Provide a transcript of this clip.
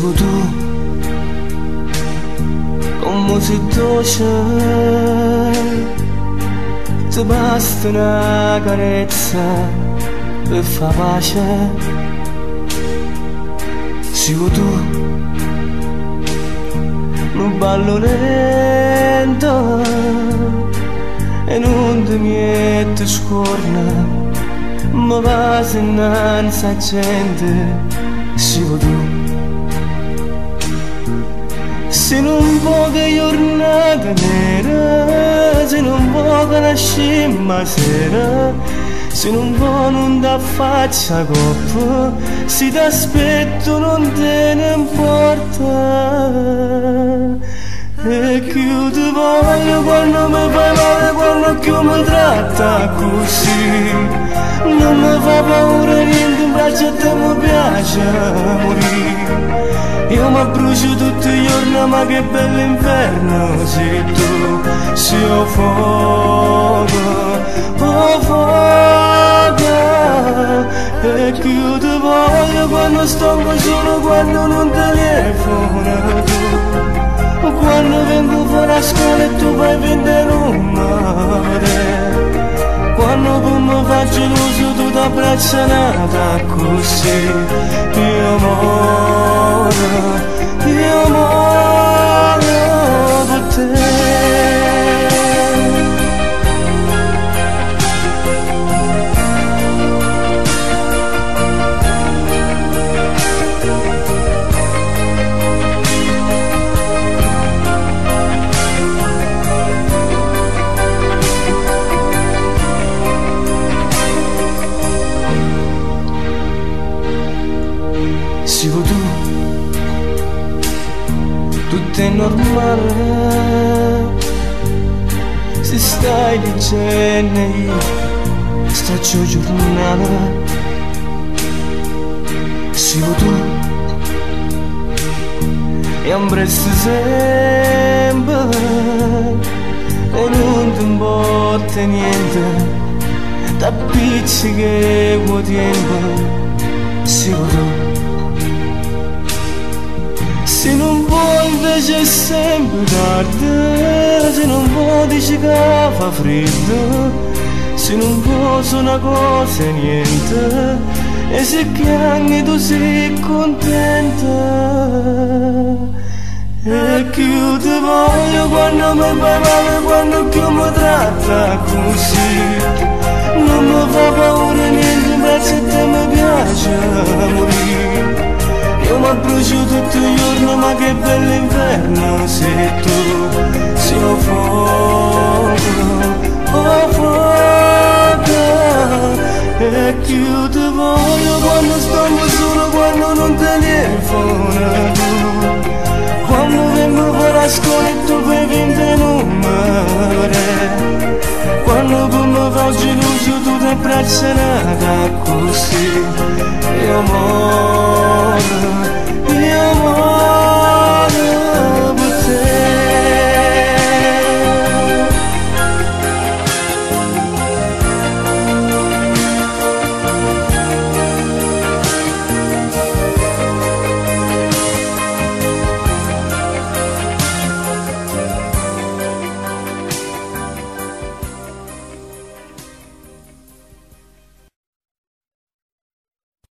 Sigo tu, come se dolce, ti basta una carezza per far pace. Sigo tu, un ballo lento e non ti mette scorna, ma va innanzi a gente. Sigo tu, se non vuoi giornata nera, se non vuoi una scimma sera, se non vuoi non da faccia coppa, se ti aspetto non te ne importa. E più ti voglio quando mi fai male, quando più mi tratta così. Non mi fa paura niente, in braccio a te mi piace morire. Io mi brucio tutti i giorni, ma che bello inferno sei tu. Sei fuoco. E più ti voglio quando sto solo, quando non telefono tu. Quando vengo fuori a scuola e tu vai a vendere un mare. Quando mi faccio l'uso tu ti abbraccia nata così. Io moro per te. Sigo tu, tutto è normale, se stai dicendo io straccio giornale. Sigo tu, e ambresti sempre, e non ti importa niente, t'appicci che vuoi tempo. Sigo tu, se non vuoi invece è sempre tardi, se non vuoi dici che fa freddo, se non vuoi sono una cosa e niente, e se piangi tu sei contenta. E più ti voglio quando mi fai male, quando più mi tratta così. Non mi fa paura niente, invece a te mi piace morire. Io mi brucio tutti i giorni, ma che bello inferno sei tu. Sei fuoco. E più ti voglio quando sto solo, quando non telefono tu. Quando vengo fuori a scuola e tu fai finta non mare. Quando tu mi faccio l'uso tu ti abbraccia nata così. Io moro